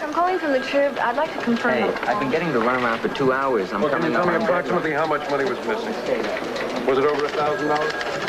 I'm calling from the Trib. I'd like to confirm. Hey, I've been getting the runaround for 2 hours. Well, can you tell me approximately how much money was missing? Was it over $1,000?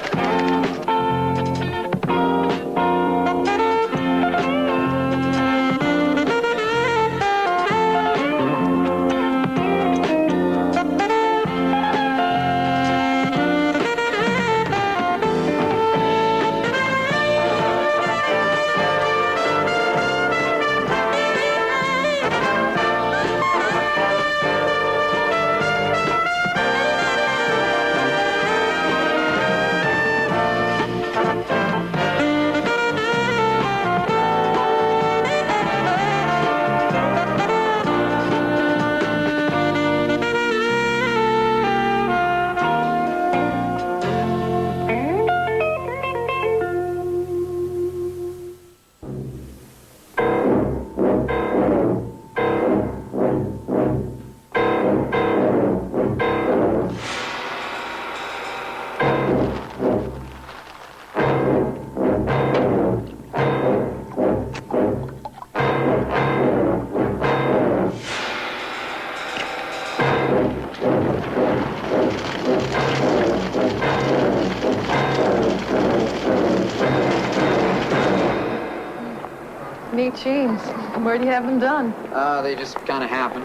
Neat jeans. Where do you have them done? They just kind of happen.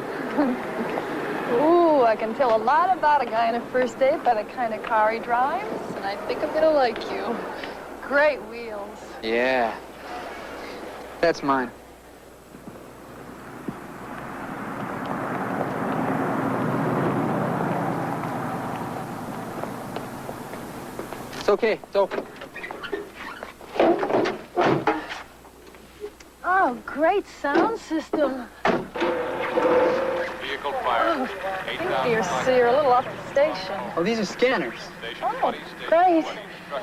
Ooh, I can tell a lot about a guy on a first date by the kind of car he drives, and I think I'm gonna like you. Great wheels. Yeah. That's mine. It's okay. It's open. Oh, great sound system. Vehicle fire. So you're a little off the station. Oh, these are scanners. Oh, great.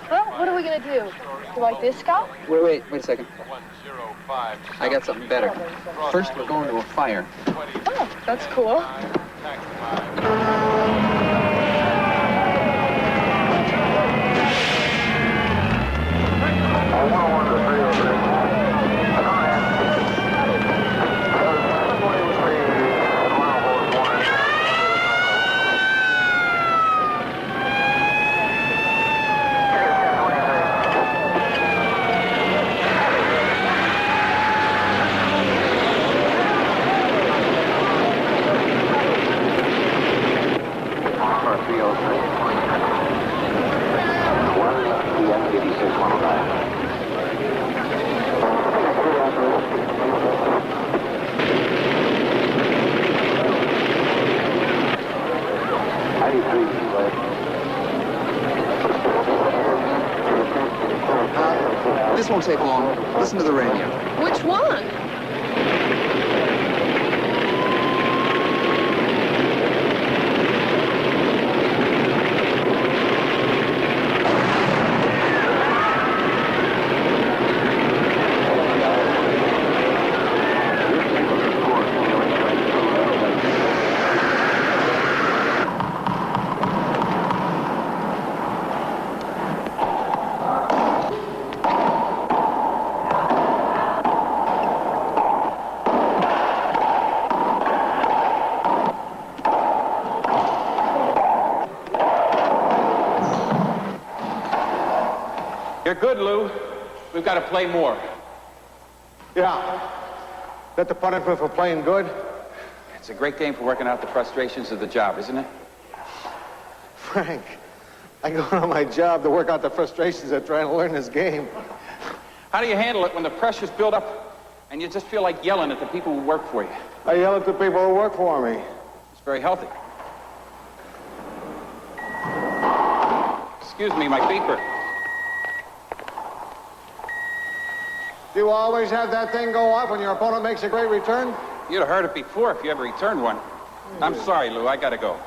Well, what are we gonna do? You like this guy? Wait a second. I got something better. First, we're going to a fire. Oh, that's cool. This won't take long. Listen to the radio. Which one? You're good, Lou. We've got to play more. Yeah. That the punishment for playing good? It's a great game for working out the frustrations of the job, isn't it? Frank, I go on my job to work out the frustrations of trying to learn this game. How do you handle it when the pressure's built up and you just feel like yelling at the people who work for you? I yell at the people who work for me. It's very healthy. Excuse me, my beeper. Do you always have that thing go off when your opponent makes a great return? You'd have heard it before if you ever returned one. I'm sorry, Lou. I gotta go.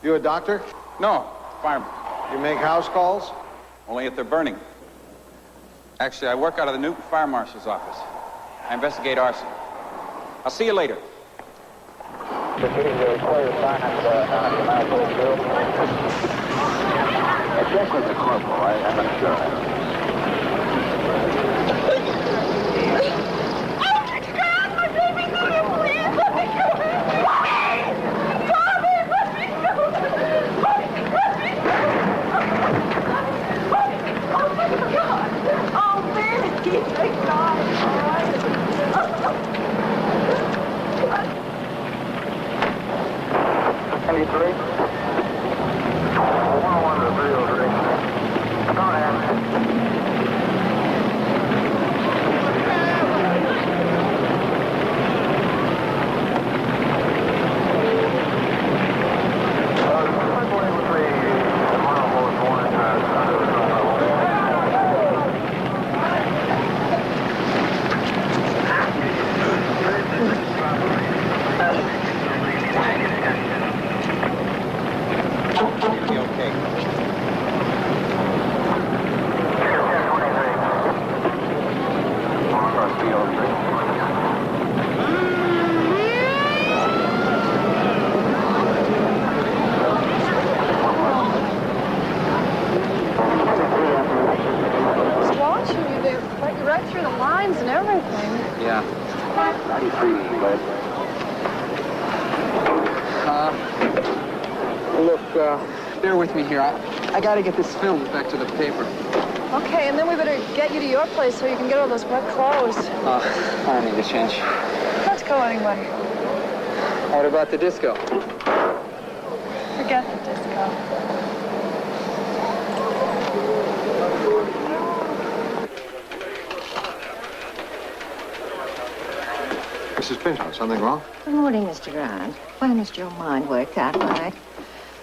You a doctor? No, fireman. You make house calls? Only if they're burning. Actually, I work out of the Newton Fire Marshal's office. I investigate arson. I'll see you later. Check with the corporal. I'm not sure. Oh, my God, my baby! morning. Yeah. 93, lead. Look, bear with me here. I gotta get this film back to the paper. Okay, and then we better get you to your place so you can get all those wet clothes. I need a change. Let's go anyway. What about the disco? Forget the disco. Mrs. Pinchon, something wrong? Good morning, Mr. Grant. Why must your mind work that way?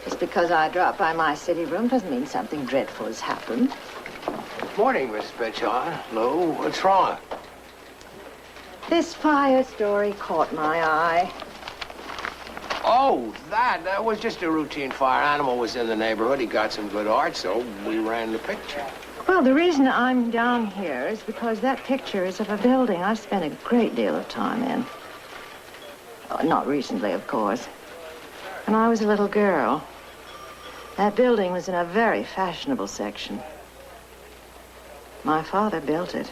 Just because I dropped by my city room doesn't mean something dreadful has happened. Morning, Miss Pinchon. Lou, what's wrong? This fire story caught my eye. Oh, that was just a routine fire. Animal was in the neighborhood. He got some good art, so we ran the picture. Well, the reason I'm down here is because that picture is of a building I've spent a great deal of time in. Oh, not recently, of course. When I was a little girl, that building was in a very fashionable section. My father built it.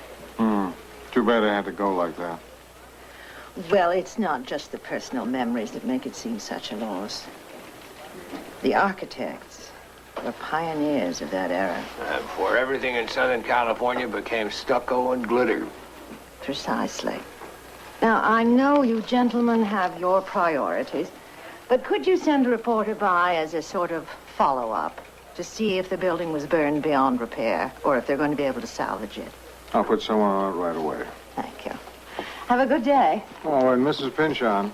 Too bad it had to go like that. Well, it's not just the personal memories that make it seem such a loss. The architects were pioneers of that era. Before everything in Southern California became stucco and glitter. Precisely. Now, I know you gentlemen have your priorities, but could you send a reporter by as a sort of follow-up to see if the building was burned beyond repair or if they're going to be able to salvage it? I'll put someone on it right away. Thank you. Have a good day. Oh, and Mrs. Pinchon,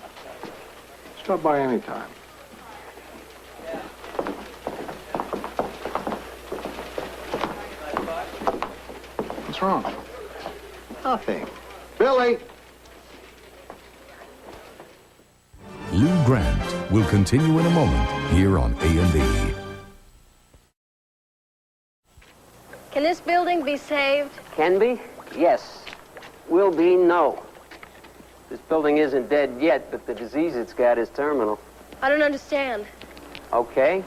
stop by any time. What's wrong? Nothing. Billy! Lou Grant will continue in a moment here on A&E. Can this building be saved? Can be? Yes. Will be? No. This building isn't dead yet, but the disease it's got is terminal. I don't understand. Okay.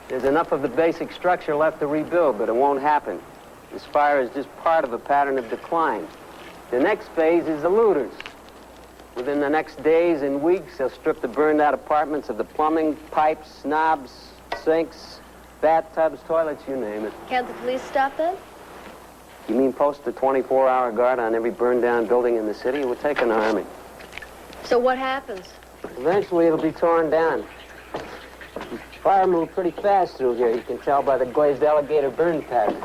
There's enough of the basic structure left to rebuild, but it won't happen. This fire is just part of a pattern of decline. The next phase is the looters. Within the next days and weeks, they'll strip the burned-out apartments of the plumbing, pipes, knobs, sinks, bathtubs, toilets, you name it. Can't the police stop them? You mean post a 24-hour guard on every burned-down building in the city? It would take an army. So what happens? Eventually, it'll be torn down. Fire moved pretty fast through here. You can tell by the glazed alligator burn pattern.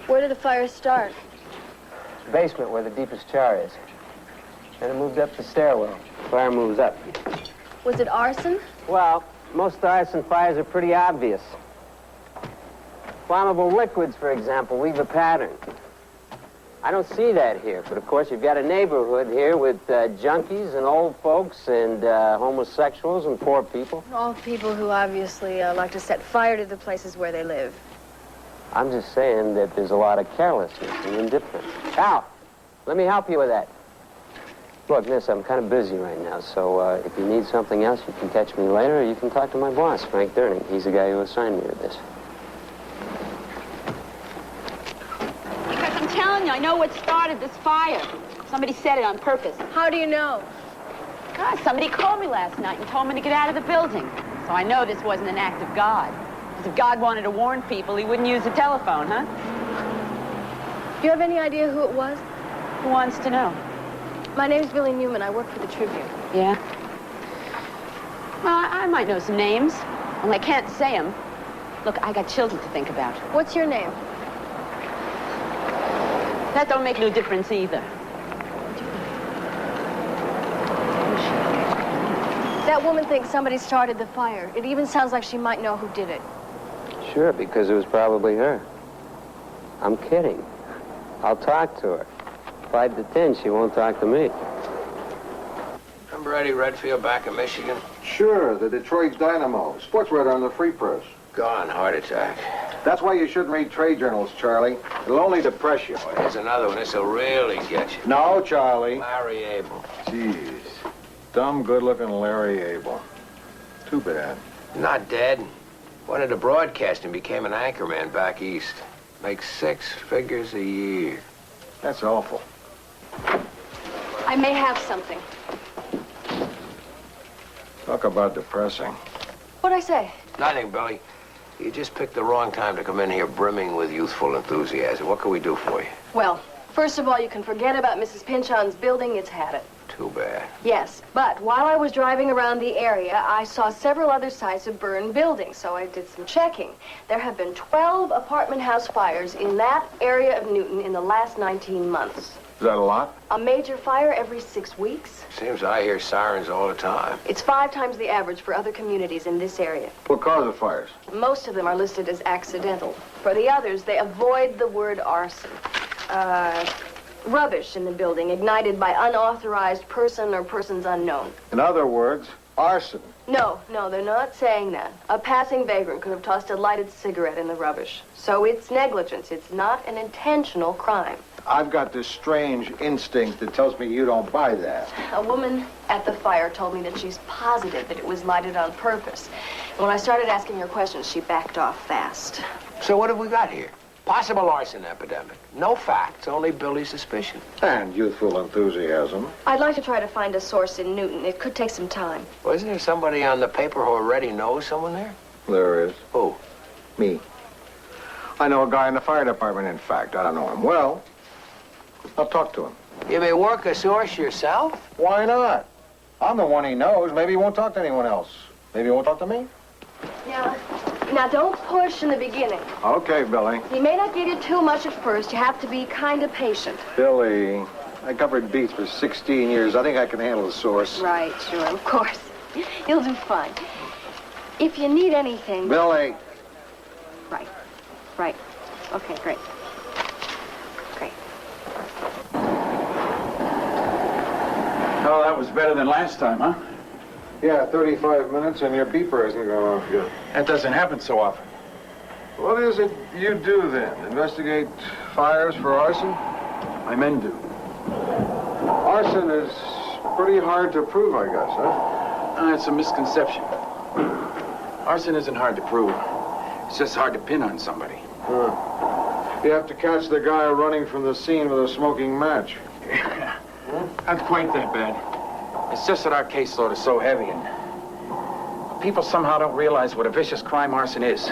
Where did the fire start? Basement, where the deepest char is. Then it moved up the stairwell. Fire moves up. Was it arson? Well, most arson fires are pretty obvious. Flammable liquids, for example, leave a pattern. I don't see that here, but of course you've got a neighborhood here with junkies and old folks and homosexuals and poor people. All people who obviously like to set fire to the places where they live. I'm just saying that there's a lot of carelessness and indifference. Al, let me help you with that. Look, miss, I'm kind of busy right now, so if you need something else, you can catch me later, or you can talk to my boss, Frank Durning. He's the guy who assigned me to this. Because I'm telling you, I know what started this fire. Somebody set it on purpose. How do you know? God, somebody called me last night and told me to get out of the building. So I know this wasn't an act of God. Because if God wanted to warn people, he wouldn't use the telephone, huh? Do you have any idea who it was? Who wants to know? My name's Billy Newman. I work for the Tribune. Yeah? Well, I might know some names. Only I can't say them. Look, I got children to think about. What's your name? That don't make no difference either. That woman thinks somebody started the fire. It even sounds like she might know who did it. Sure, because it was probably her. I'm kidding. I'll talk to her. 5 to 10, she won't talk to me. Remember Eddie Redfield back in Michigan? Sure, the Detroit Dynamo. Sports writer on the Free Press. Gone, heart attack. That's why you shouldn't read trade journals, Charlie. It'll only depress you. Here's another one. This'll really get you. No, Charlie. Larry Abel. Jeez. Dumb, good-looking Larry Abel. Too bad. Not dead. Went into broadcasting, became an anchorman back east. Makes 6 figures a year. That's awful. I may have something. Talk about depressing. What'd I say? Nothing, Billy. You just picked the wrong time to come in here brimming with youthful enthusiasm. What can we do for you? Well, first of all, you can forget about Mrs. Pynchon's building. It's had it. Too bad. Yes, but while I was driving around the area, I saw several other sites of burned buildings, so I did some checking. There have been 12 apartment house fires in that area of Newton in the last 19 months. Is that a lot? A major fire every 6 weeks. Seems I hear sirens all the time. It's 5 times the average for other communities in this area. What cause the fires? Most of them are listed as accidental. For the others, they avoid the word arson. Rubbish in the building ignited by unauthorized person or persons unknown. In other words, arson. No, they're not saying that. A passing vagrant could have tossed a lighted cigarette in the rubbish. So it's negligence. It's not an intentional crime. I've got this strange instinct that tells me you don't buy that. A woman at the fire told me that she's positive that it was lighted on purpose. And when I started asking her questions, she backed off fast. So what have we got here? Possible arson epidemic. No facts, only Billy's suspicion. And youthful enthusiasm. I'd like to try to find a source in Newton. It could take some time. Well, isn't there somebody on the paper who already knows someone there? There is. Who? Me. I know a guy in the fire department, in fact. I don't know him well. I'll talk to him. You may work a source yourself? Why not? I'm the one he knows. Maybe he won't talk to anyone else. Maybe he won't talk to me? Now don't push in the beginning. Okay, Billy. He may not give you too much at first. You have to be kind of patient. Billy, I covered beats for 16 years. I think I can handle the source. Right, sure, of course. You'll do fine. If you need anything... Billy. Right. Okay, great. Oh, that was better than last time, huh? Yeah, 35 minutes and your beeper isn't going off yet. That doesn't happen so often. What is it you do then? Investigate fires for arson? My men do. Arson is pretty hard to prove, I guess, huh? It's a misconception. Arson isn't hard to prove. It's just hard to pin on somebody. You have to catch the guy running from the scene with a smoking match. Yeah. Not quite that bad. It's just that our caseload is so heavy and people somehow don't realize what a vicious crime arson is.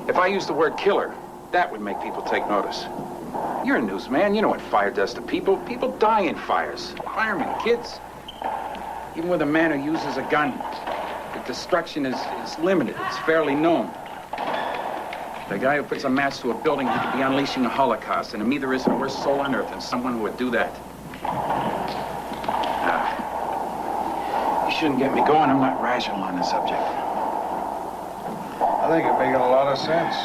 If I used the word killer, that would make people take notice. You're a newsman. You know what fire does to people. People die in fires. Firemen, kids. Even with a man who uses a gun, the destruction is limited. It's fairly known. The guy who puts a match to a building, he could be unleashing a Holocaust, and to me there isn't a worse soul on earth than someone who would do that. You shouldn't get me going. I'm not rational on the subject. I think you're making a lot of sense.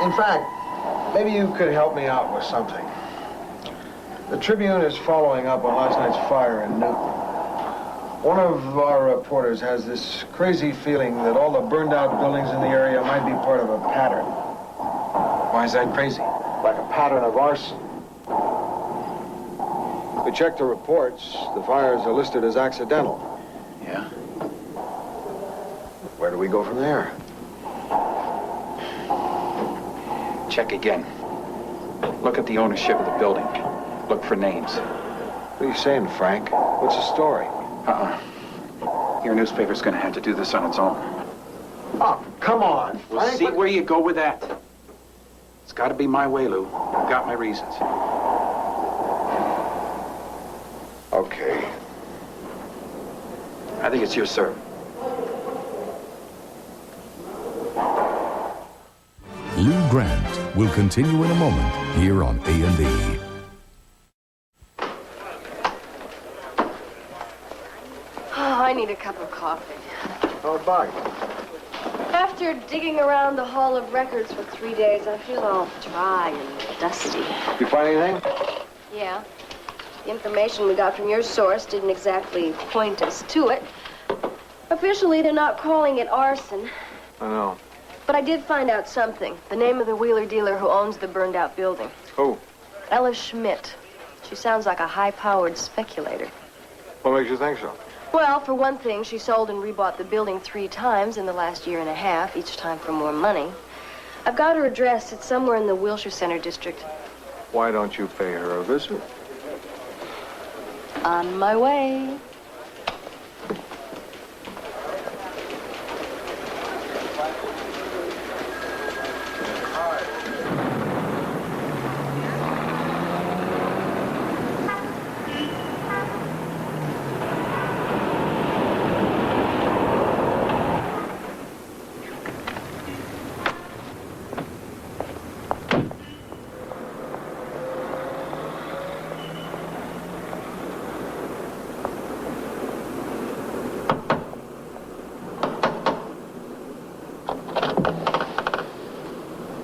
In fact, maybe you could help me out with something. The Tribune is following up on last night's fire in Newton. One of our reporters has this crazy feeling that all the burned out buildings in the area might be part of a pattern. Why is that crazy? Like a pattern of arson. We checked the reports. The fires are listed as accidental. Yeah? Where do we go from there? Check again. Look at the ownership of the building. Look for names. What are you saying, Frank? What's the story? Your newspaper's gonna have to do this on its own. Oh, come on, Frank. We'll see where you go with that. It's gotta be my way, Lou. I've got my reasons. Okay. I think it's your serve. Lou Grant will continue in a moment here on A&E. I need a cup of coffee. Oh, bye. After digging around the Hall of Records for 3 days, I feel all dry and dusty. You find anything? Yeah. The information we got from your source didn't exactly point us to it. Officially, they're not calling it arson. I know. But I did find out something. The name of the wheeler dealer who owns the burned-out building. Who? Ella Schmidt. She sounds like a high-powered speculator. What makes you think so? Well, for one thing, she sold and rebought the building 3 times in the last year and a half, each time for more money. I've got her address. It's somewhere in the Wilshire Center district. Why don't you pay her a visit? On my way.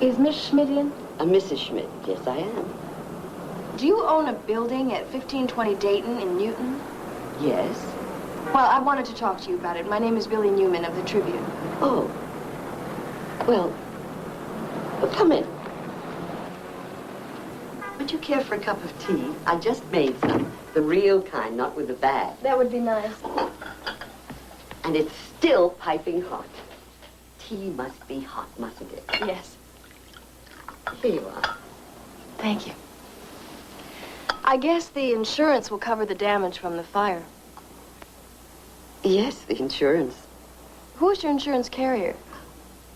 Is Miss Schmidt in? Mrs. Schmidt, yes, I am. Do you own a building at 1520 Dayton in Newton? Yes. Well, I wanted to talk to you about it. My name is Billy Newman of the Tribune. Oh. Well, come in. Would you care for a cup of tea? I just made some. The real kind, not with the bag. That would be nice. And it's still piping hot. Tea must be hot, mustn't it? Yes. Here you are. Thank you. I guess the insurance will cover the damage from the fire. Yes, the insurance. Who's your insurance carrier?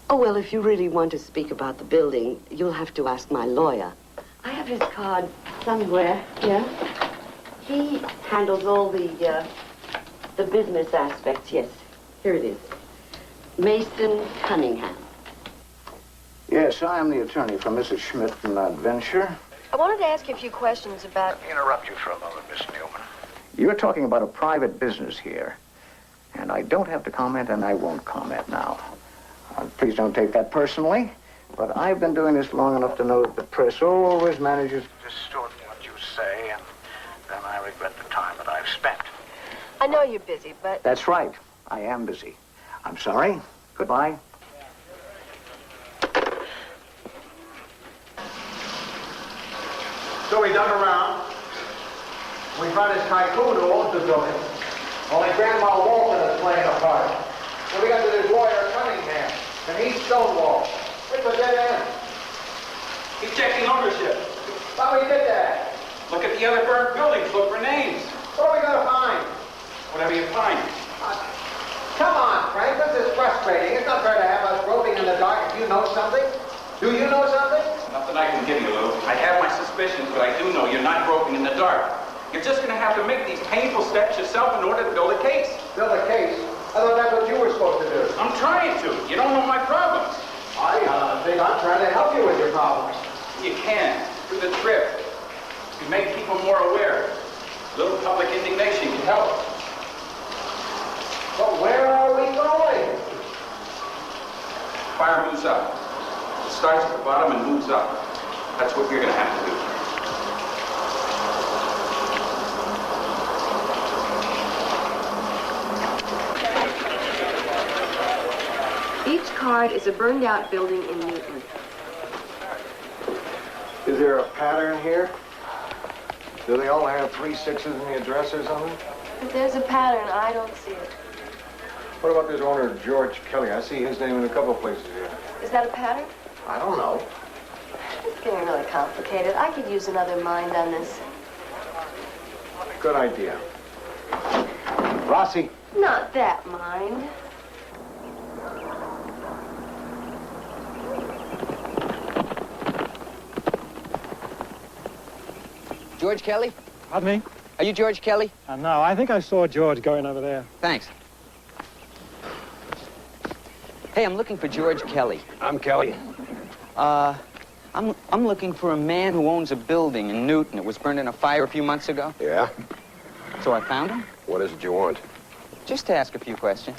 Oh, well, if you really want to speak about the building, you'll have to ask my lawyer. I have his card somewhere here. He handles all the business aspects, yes. Here it is. Mason Cunningham. Yes, I am the attorney for Mrs. Schmidt from that venture. I wanted to ask you a few questions about... Let me interrupt you for a moment, Miss Newman. You're talking about a private business here. And I don't have to comment, and I won't comment now. Please don't take that personally, but I've been doing this long enough to know that the press always manages to distort what you say, and then I regret the time that I've spent. I know you're busy, but... That's right. I am busy. I'm sorry. Goodbye. So we dug around. We found his tycoon who owns the building. Only Grandma Walton is playing a part. So we got to this lawyer Cunningham, and he's stonewalled. It's a dead end. He's checking ownership. Thought we did that. Look at the other burnt buildings. Look for names. What are we gonna find? Whatever you find. Come on, Frank. This is frustrating. It's not fair to have us groping in the dark if you know something. Do you know something? Nothing I can give you, Lou. I have my suspicions, but I do know you're not groping in the dark. You're just going to have to make these painful steps yourself in order to build a case. Build a case? I thought that's what you were supposed to do. I'm trying to. You don't know my problems. I think I'm trying to help you with your problems. You can. Through the trip. You make people more aware. A little public indignation can help. But where are we going? Fire moves up. It starts at the bottom and moves up. That's what you're going to have to do. Each card is a burned-out building in Newton. Is there a pattern here? Do they all have 3 6s in the addresses on them? If there's a pattern, I don't see it. What about this owner, George Kelly? I see his name in a couple places here. Is that a pattern? I don't know. It's getting really complicated. I could use another mind on this. Good idea. Rossi. Not that mind. George Kelly? Pardon me? Are you George Kelly? No, I think I saw George going over there. Thanks. Hey, I'm looking for George Kelly. I'm Kelly. I'm looking for a man who owns a building in Newton. It was burned in a fire a few months ago. Yeah? So I found him. What is it you want? Just to ask a few questions.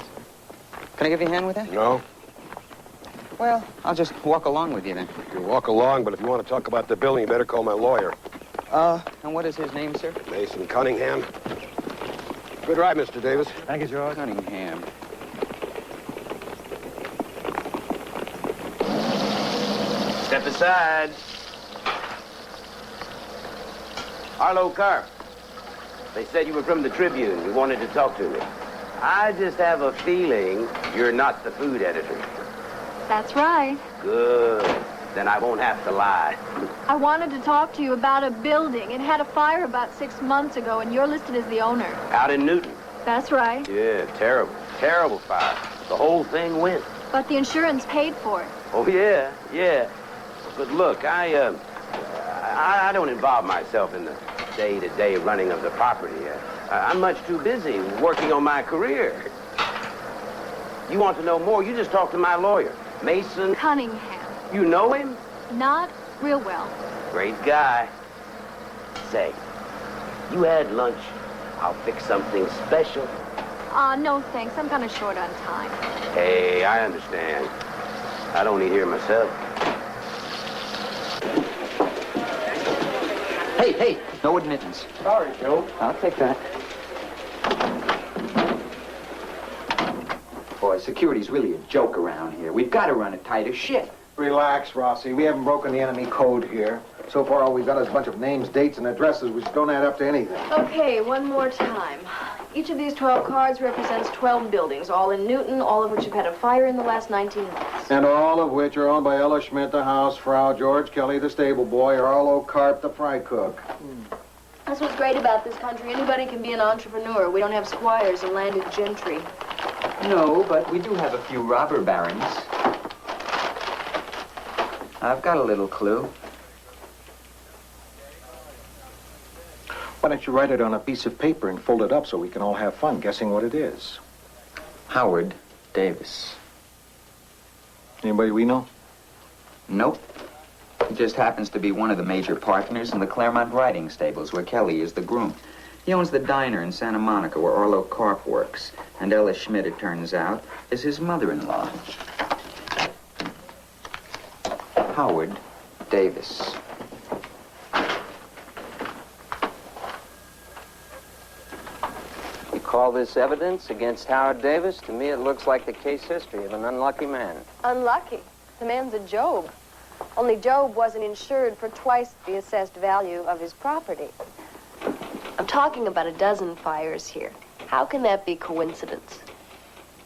Can I give you a hand with that? No. Well, I'll just walk along with you then. You can walk along, but if you want to talk about the building, you better call my lawyer. And what is his name, sir? Mason Cunningham. Good ride, Mr. Davis. Thank you, George. Cunningham. Step aside. Arlo Carp. They said you were from the Tribune. You wanted to talk to me. I just have a feeling you're not the food editor. That's right. Good. Then I won't have to lie. I wanted to talk to you about a building. It had a fire about 6 months ago, and you're listed as the owner. Out in Newton. That's right. Yeah, terrible. Terrible fire. The whole thing went. But the insurance paid for it. Oh, yeah, yeah. But look, I don't involve myself in the day-to-day running of the property. I'm much too busy working on my career. You want to know more, you just talk to my lawyer, Mason Cunningham. You know him? Not real well. Great guy. Say, you had lunch. I'll fix something special. No thanks. I'm kind of short on time. Hey, I understand. I'd only hear myself. Hey, no admittance. Sorry, Joe. I'll take that. Boy, security's really a joke around here. We've got to run it tight as shit. Relax, Rossi. We haven't broken the enemy code here. So far, all we've got is a bunch of names, dates, and addresses which don't add up to anything. Okay, one more time. Each of these 12 cards represents 12 buildings, all in Newton, all of which have had a fire in the last 19 months. And all of which are owned by Ella Schmidt, the housefrau, George Kelly, the stable boy, or Arlo Karp, the fry cook. That's what's great about this country. Anybody can be an entrepreneur. We don't have squires and landed gentry. No, but we do have a few robber barons. I've got a little clue. Why don't you write it on a piece of paper and fold it up so we can all have fun guessing what it is? Howard Davis. Anybody we know? Nope. He just happens to be one of the major partners in the Claremont riding stables, where Kelly is the groom. He owns the diner in Santa Monica where Arlo Karp works. And Ella Schmidt, it turns out, is his mother-in-law. Howard Davis. You call this evidence against Howard Davis? To me, it looks like the case history of an unlucky man. Unlucky. The man's a Job. Only Job wasn't insured for twice the assessed value of his property. I'm talking about a dozen fires here. How can that be coincidence?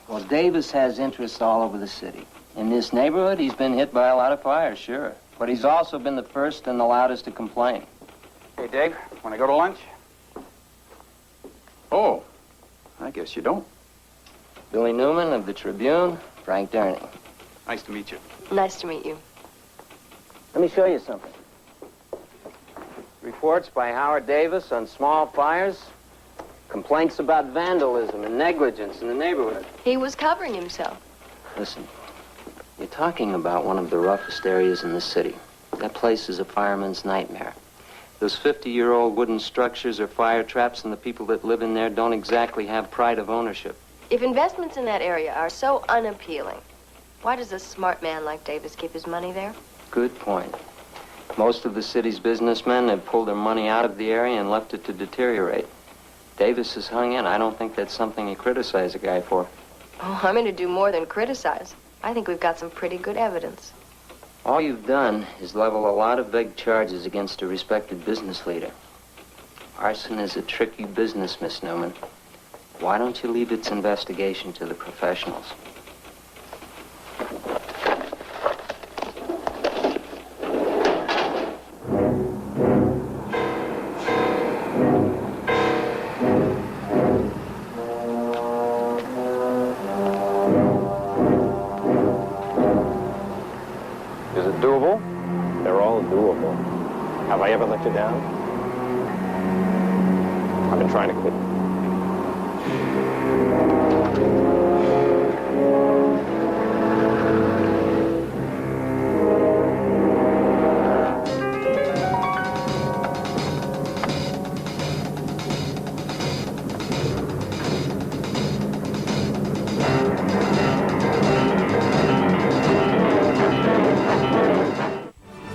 Well, Davis has interests all over the city. In this neighborhood, he's been hit by a lot of fires, sure. But he's also been the first and the loudest to complain. Hey, Dave, want to go to lunch? Oh, I guess you don't. Billy Newman of the Tribune, Frank Durning. Nice to meet you. Nice to meet you. Let me show you something. Reports by Howard Davis on small fires. Complaints about vandalism and negligence in the neighborhood. He was covering himself. Listen, you're talking about one of the roughest areas in the city. That place is a fireman's nightmare. Those 50-year-old wooden structures are fire traps, and the people that live in there don't exactly have pride of ownership. If investments in that area are so unappealing, why does a smart man like Davis keep his money there? Good point. Most of the city's businessmen have pulled their money out of the area and left it to deteriorate. Davis has hung in. I don't think that's something you criticize a guy for. Oh, I'm going to do more than criticize. I think we've got some pretty good evidence. All you've done is level a lot of vague charges against a respected business leader. Arson is a tricky business, Miss Newman. Why don't you leave its investigation to the professionals? Is it doable? They're all doable. Have I ever let you down? I've been trying to quit.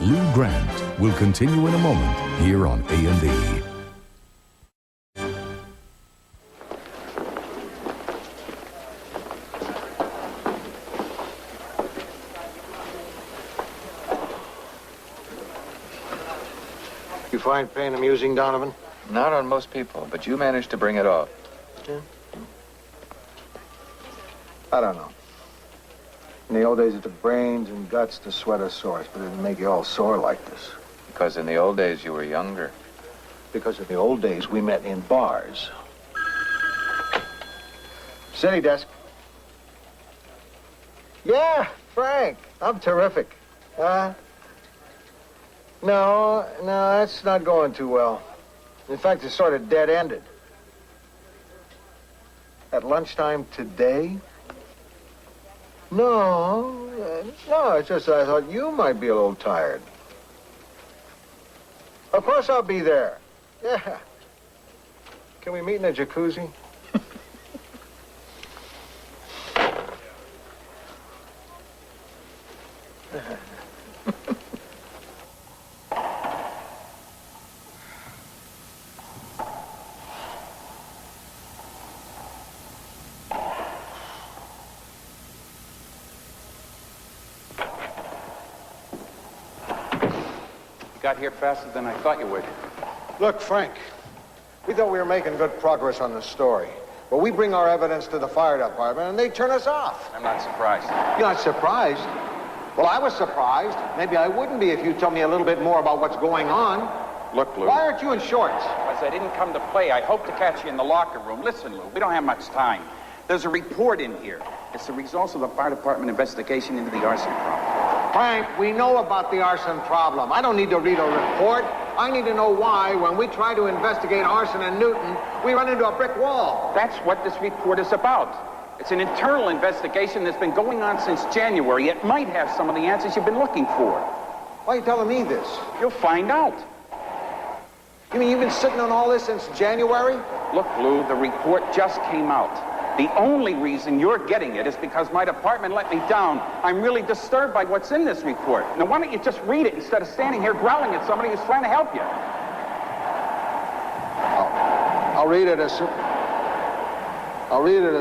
Lou Grant will continue in a moment here on A&E. You find pain amusing, Donovan? Not on most people, but you managed to bring it off. I don't know. In the old days, it took brains and guts to sweat a sore, but it didn't make you all sore like this. Because in the old days, you were younger. Because in the old days, we met in bars. City desk. Yeah, Frank, I'm terrific. No, that's not going too well. In fact, it's sort of dead-ended. At lunchtime today? No, it's just I thought you might be a little tired. Of course I'll be there. Yeah. Can we meet in a jacuzzi? Got here faster than I thought you would. Look, Frank, we thought we were making good progress on the story. But we bring our evidence to the fire department and they turn us off. I'm not surprised. You're not surprised? Well, I was surprised. Maybe I wouldn't be if you told me a little bit more about what's going on. Look, Lou. Why aren't you in shorts? Because I didn't come to play. I hope to catch you in the locker room. Listen, Lou, we don't have much time. There's a report in here. It's the results of the fire department investigation into the arson problem. Frank, we know about the arson problem. I don't need to read a report. I need to know why, when we try to investigate arson in Newton, we run into a brick wall. That's what this report is about. It's an internal investigation that's been going on since January. It might have some of the answers you've been looking for. Why are you telling me this? You'll find out. You mean you've been sitting on all this since January? Look, Lou, the report just came out. The only reason you're getting it is because my department let me down. I'm really disturbed by what's in this report. Now, why don't you just read it instead of standing here growling at somebody who's trying to help you? I'll read it as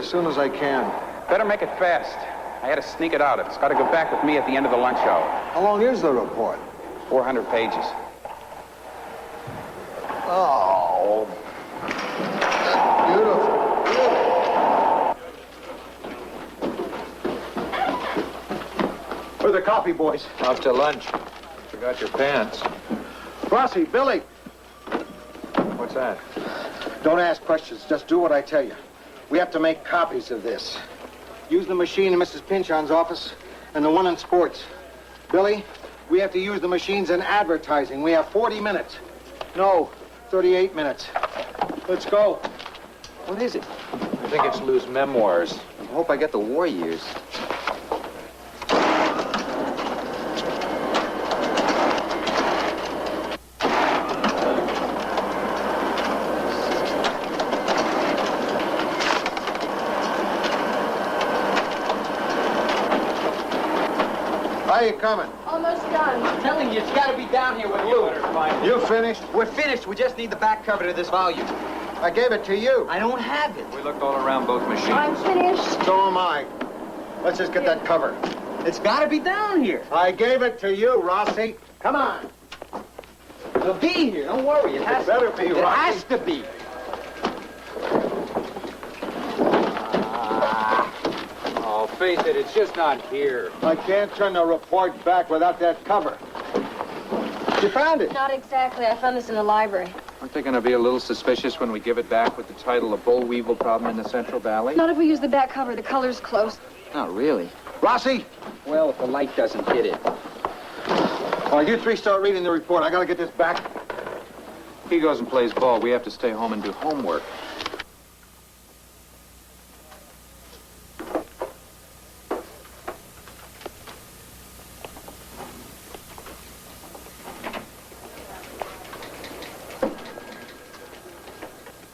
soon as I can. Better make it fast. I had to sneak it out. It's got to go back with me at the end of the lunch hour. How long is the report? 400 pages. Oh, that's beautiful. Where are the coffee boys? Off to lunch. Forgot your pants. Rossi, Billy. What's that? Don't ask questions. Just do what I tell you. We have to make copies of this. Use the machine in Mrs. Pinchon's office and the one in sports. Billy, we have to use the machines in advertising. We have 40 minutes. No, 38 minutes. Let's go. What is it? I think it's Lou's memoirs. I hope I get the war years. How you coming? Almost done. I'm telling you, it's got to be down here with Lou. You finished? We're finished. We just need the back cover to this volume. I gave it to you. I don't have it. We looked all around both machines. I'm finished. So am I. Let's just get that cover. It's got to be down here. I gave it to you, Rossi. Come on. It'll be here. Don't worry. It has better to be, It Rossi. has to be. Oh, face it, it's just not here. I can't turn the report back without that cover. You found it. Not exactly. I found this in the library. Aren't they going to be a little suspicious when we give it back with the title, A Boll Weevil Problem in the Central Valley? Not if we use the back cover. The color's close. Not really. Rossi! Well, if the light doesn't hit it. All right, you three start reading the report. I gotta get this back. He goes and plays ball. We have to stay home and do homework.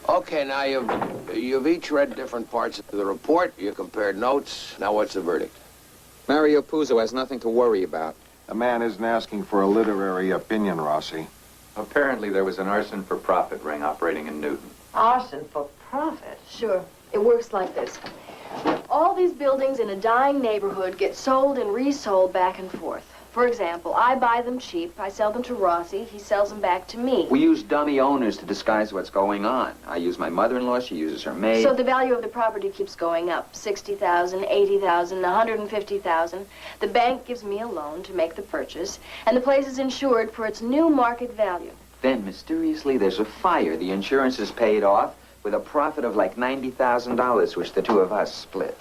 Okay, now you've each read different parts of the report. You compared notes. Now what's the verdict? Mario Puzo has nothing to worry about. The man isn't asking for a literary opinion, Rossi. Apparently there was an arson for profit ring operating in Newton. Arson for profit? Sure. It works like this. All these buildings in a dying neighborhood get sold and resold back and forth. For example, I buy them cheap, I sell them to Rossi, he sells them back to me. We use dummy owners to disguise what's going on. I use my mother-in-law, she uses her maid. So the value of the property keeps going up. 60,000, 80,000, 150,000. The bank gives me a loan to make the purchase, and the place is insured for its new market value. Then, mysteriously, there's a fire. The insurance is paid off with a profit of like $90,000, which the two of us split.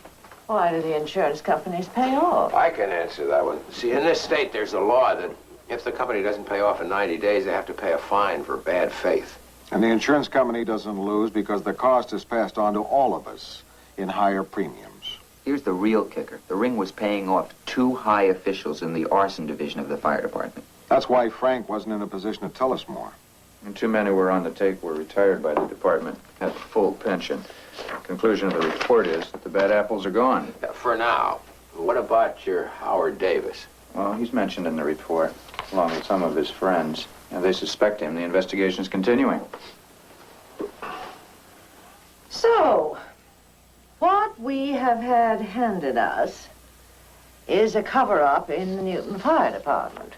Why do the insurance companies pay off? I can answer that one. See, in this state, there's a law that if the company doesn't pay off in 90 days, they have to pay a fine for bad faith. And the insurance company doesn't lose because the cost is passed on to all of us in higher premiums. Here's the real kicker. The ring was paying off 2 high officials in the arson division of the fire department. That's why Frank wasn't in a position to tell us more. And 2 men who were on the tape were retired by the department, had full pension. Conclusion of the report is that the bad apples are gone. For now. What about your Howard Davis? Well, he's mentioned in the report, along with some of his friends. And they suspect him. The investigation's continuing. So, what we have had handed us is a cover-up in the Newton Fire Department.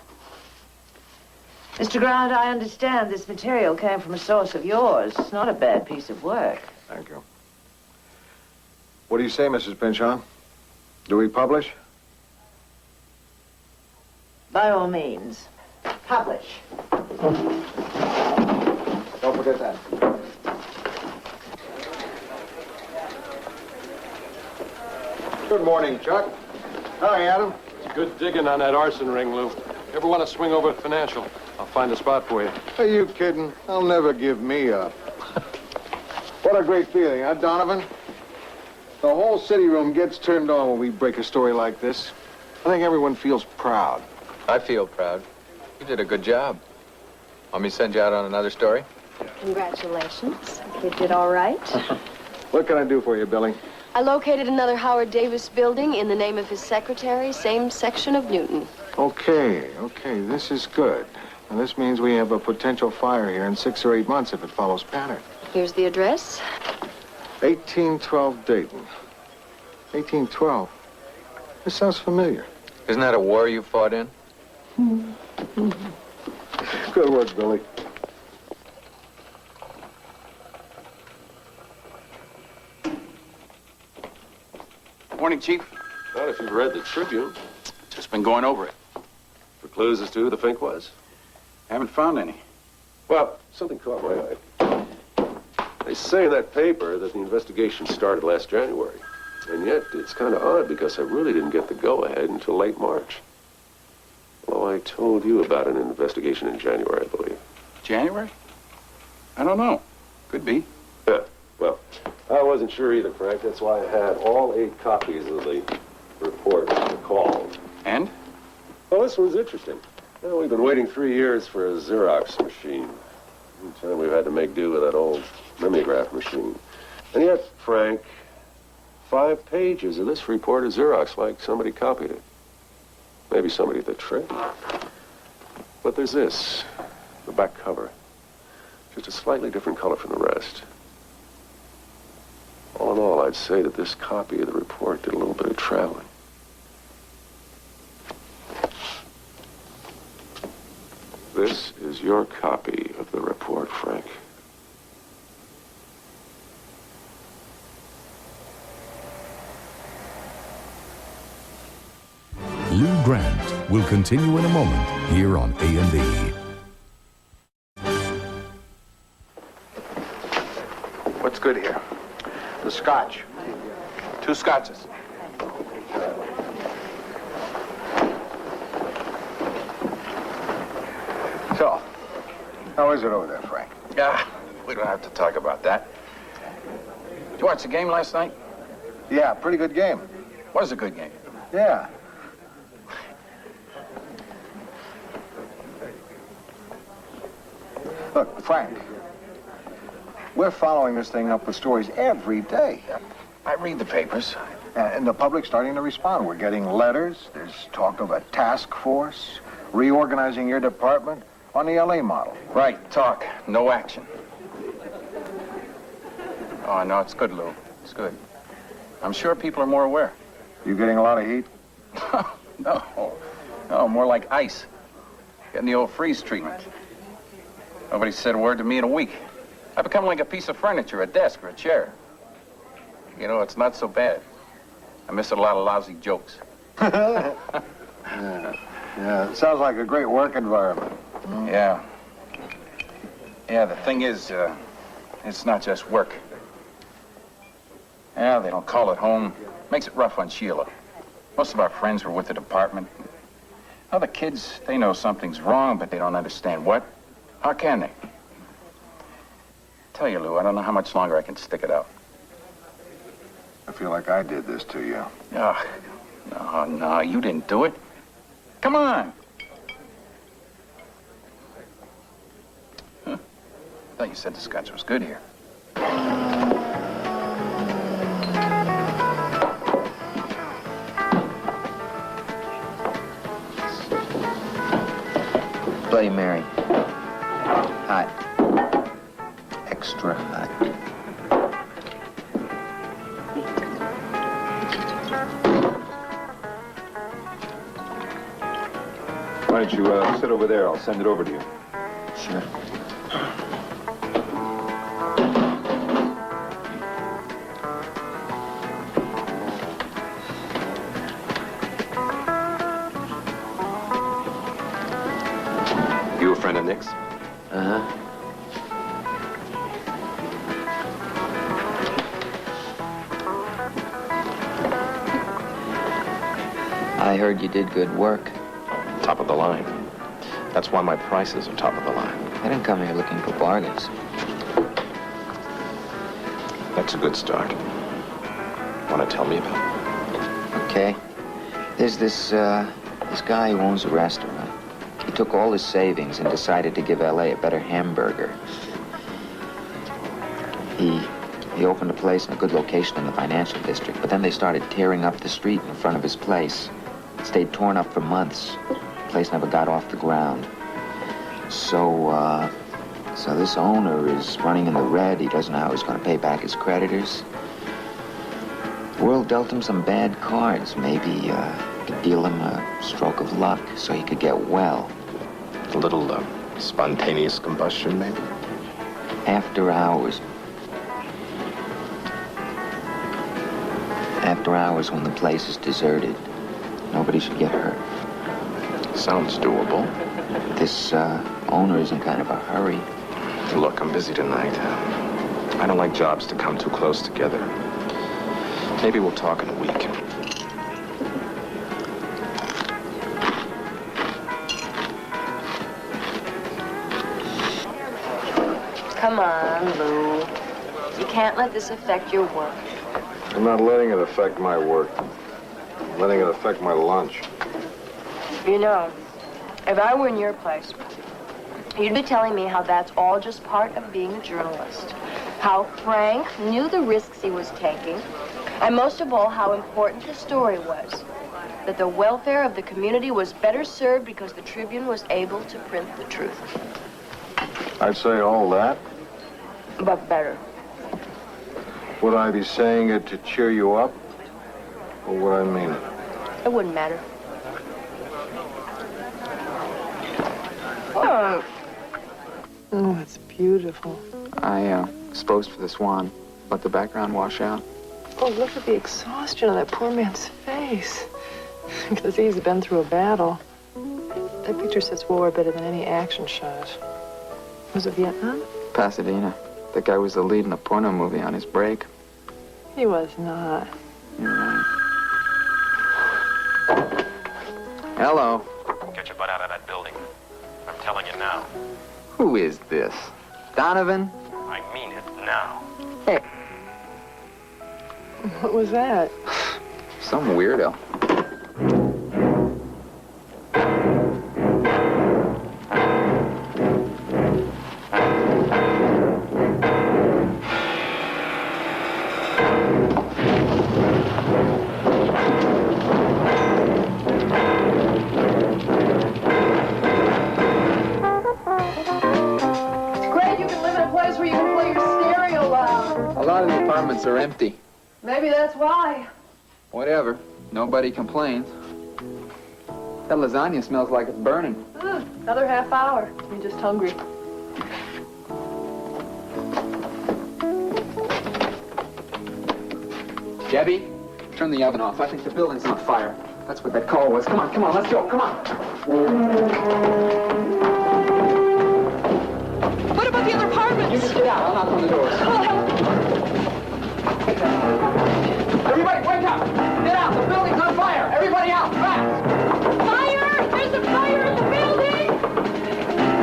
Mr. Grant, I understand this material came from a source of yours. It's not a bad piece of work. Thank you. What do you say, Mrs. Pinchon? Do we publish? By all means, publish. Don't forget that. Good morning, Chuck. Hi, Adam. It's good digging on that arson ring, Lou. Ever want to swing over to Financial? I'll find a spot for you. Are you kidding? They'll never give me up. What a great feeling, huh, Donovan? The whole city room gets turned on when we break a story like this. I think everyone feels proud. I feel proud. You did a good job. Want me to send you out on another story? Congratulations. You did all right. What can I do for you, Billy? I located another Howard Davis building in the name of his secretary, same section of Newton. Okay, this is good. And this means we have a potential fire here in 6 or 8 months if it follows pattern. Here's the address. 1812 Dayton. 1812. This sounds familiar. Isn't that a war you fought in? Good work, Billy. Morning, Chief. Not if you've read the Tribune. Just been going over it. For clues as to who the Fink was? Haven't found any. Well, something caught my eye. They say in that paper that the investigation started last January. And yet, it's kind of odd because I really didn't get the go-ahead until late March. Well, I told you about an investigation in January, I believe. January? I don't know. Could be. Yeah, well, I wasn't sure either, Frank. That's why I had all 8 copies of the report recalled. And? Well, this one's interesting. Well, we've been waiting 3 years for a Xerox machine. And then we've had to make do with that old mimeograph machine. And yet, Frank, 5 pages of this report is Xerox, like somebody copied it. Maybe somebody at the trade. But there's this, the back cover. Just a slightly different color from the rest. All in all, I'd say that this copy of the report did a little bit of traveling. This is your copy of the report, Frank. Lou Grant will continue in a moment here on A&E. What's good here? The scotch. 2 scotches. So, how is it over there, Frank? Yeah, we don't have to talk about that. Did you watch the game last night? Yeah, pretty good game. Was a good game. Yeah. Look, Frank, we're following this thing up with stories every day. I read the papers. And the public's starting to respond. We're getting letters. There's talk of a task force, reorganizing your department on the LA model. Right, talk, no action. Oh, no, it's good, Lou. It's good. I'm sure people are more aware. You getting a lot of heat? No. Oh, more like ice. Getting the old freeze treatment. Nobody said a word to me in a week. I become like a piece of furniture, a desk or a chair. You know, it's not so bad. I miss a lot of lousy jokes. Yeah, it sounds like a great work environment. Yeah. Yeah, the thing is, it's not just work. Yeah, they don't call it home. Makes it rough on Sheila. Most of our friends were with the department. Other kids, they know something's wrong, but they don't understand what. How can they? Tell you, Lou, I don't know how much longer I can stick it out. I feel like I did this to you. Oh, no, you didn't do it. Come on. Huh. I thought you said the scotch was good here. Bloody Mary. Hot. Extra hot. Why don't you sit over there? I'll send it over to you. Sure. You a friend of Nick's? Uh-huh. I heard you did good work. Top of the line. That's why my prices are top of the line. I didn't come here looking for bargains. That's a good start. Want to tell me about it? Okay. There's this guy who owns a restaurant. He took all his savings and decided to give L.A. a better hamburger. He opened a place in a good location in the financial district, but then they started tearing up the street in front of his place. It stayed torn up for months. The place never got off the ground. So this owner is running in the red. He doesn't know how he's going to pay back his creditors. The world dealt him some bad cards. Maybe could deal him a stroke of luck so he could get well. A little spontaneous combustion, maybe? After hours. After hours when the place is deserted. Nobody should get hurt. Sounds doable. This owner is in kind of a hurry. Look, I'm busy tonight. I don't like jobs to come too close together. Maybe we'll talk in a week. Come on, Lou. You can't let this affect your work. I'm not letting it affect my work. I'm letting it affect my lunch. You know, if I were in your place, you'd be telling me how that's all just part of being a journalist. How Frank knew the risks he was taking, and most of all, how important the story was. That the welfare of the community was better served because the Tribune was able to print the truth. I'd say all that. But better. Would I be saying it to cheer you up? Or would I mean it? It wouldn't matter. Oh, it's beautiful. I exposed for the swan. Let the background wash out. Oh, look at the exhaustion on that poor man's face. Because he's been through a battle. That picture says war better than any action shot. Was it Vietnam? Pasadena. That guy was the lead in a porno movie on his break. He was not. You're right. Hello. Get your butt out of that building. I'm telling you now. Who is this? Donovan? I mean it now. Hey. What was that? Some weirdo. Are empty. Maybe that's why. Whatever. Nobody complains. That lasagna smells like it's burning. Another half hour. I'm just hungry. Debbie, turn the oven off. I think the building's on fire. That's what that call was. Come on, let's go. Come on. What about the other apartments? You just get out. I'll knock on the doors. I'll help. Everybody, wake up! Get out! The building's on fire! Everybody out! Fast! Fire! There's a fire in the building!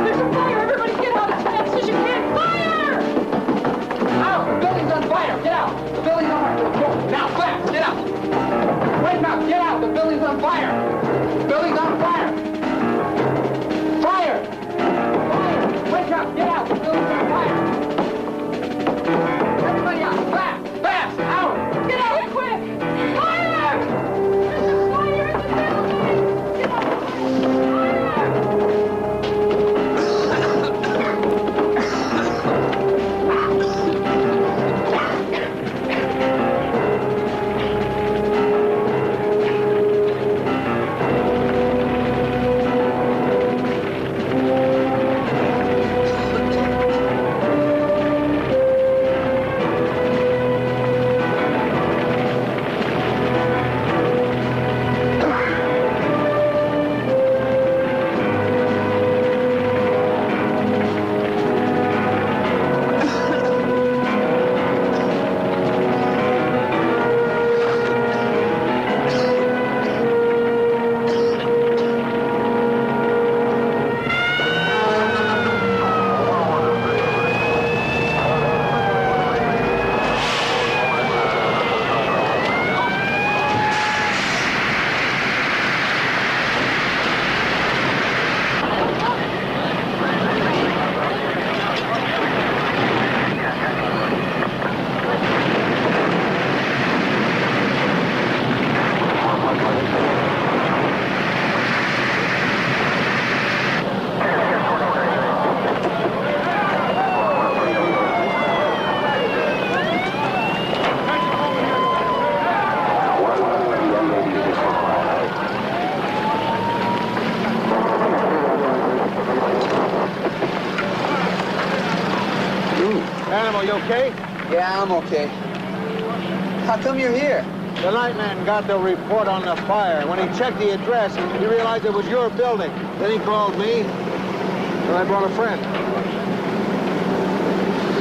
There's a fire! Everybody get out as fast as you can! Fire! Out! The building's on fire! Get out! The building's on fire! Go! Now, fast! Get out! Wake up! Get out! The building's on fire! The building's on fire! Fire! Fire! Wake up! Get out! The building's on fire! Everybody out! Fast! Fast! Out! Get out quick! Fire! There's a fire in the building! Get out! Animal, you okay? Yeah, I'm okay. How come you're here? The nightman got the report on the fire. When he checked the address, he realized it was your building. Then he called me, and I brought a friend.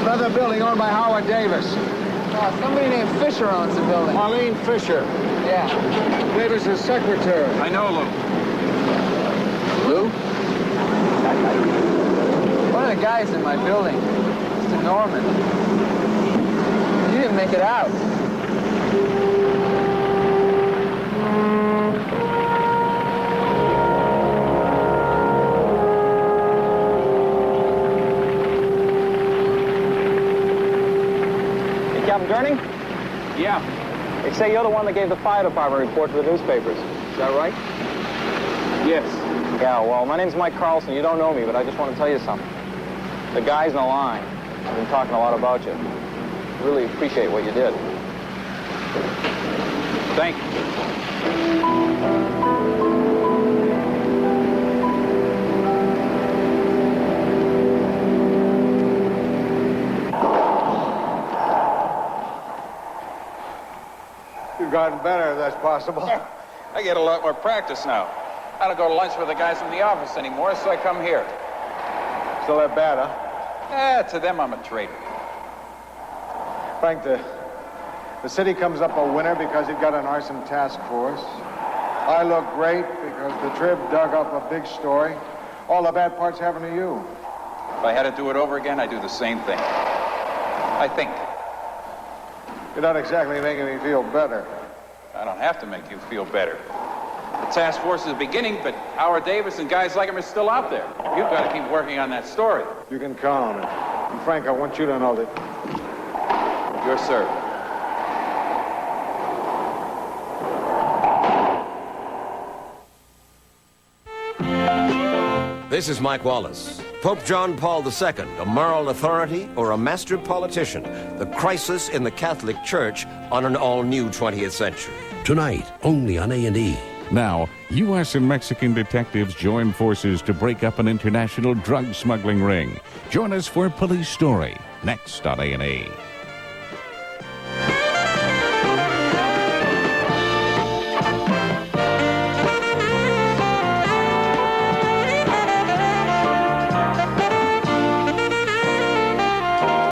Another building owned by Howard Davis. Oh, somebody named Fisher owns the building. Marlene Fisher. Yeah. Davis's secretary. I know Lou. Lou? One of the guys in my building, Mr. Norman. He didn't make it out. Captain Gurney? Yeah. They say you're the one that gave the fire department report to the newspapers. Is that right? Yes. Yeah, well, my name's Mike Carlson. You don't know me, but I just want to tell you something. The guys in the line have been talking a lot about you. Really appreciate what you did. Thank you. You've gotten better, if that's possible. I get a lot more practice now. I don't go to lunch with the guys from the office anymore, so I come here. Still that bad, huh? To them, I'm a traitor. Frank, the city comes up a winner because it got an arson task force. I look great because the Trib dug up a big story. All the bad parts happen to you. If I had to do it over again, I'd do the same thing. I think. You're not exactly making me feel better. I don't have to make you feel better. The task force is beginning, but Howard Davis and guys like him are still out there. You've got to keep working on that story. You can count on it. And Frank, I want you to know that... Your servant. This is Mike Wallace. Pope John Paul II, a moral authority or a master politician? The crisis in the Catholic Church on an all-new 20th century. Tonight, only on A&E. Now, U.S. and Mexican detectives join forces to break up an international drug smuggling ring. Join us for Police Story, next on A&E.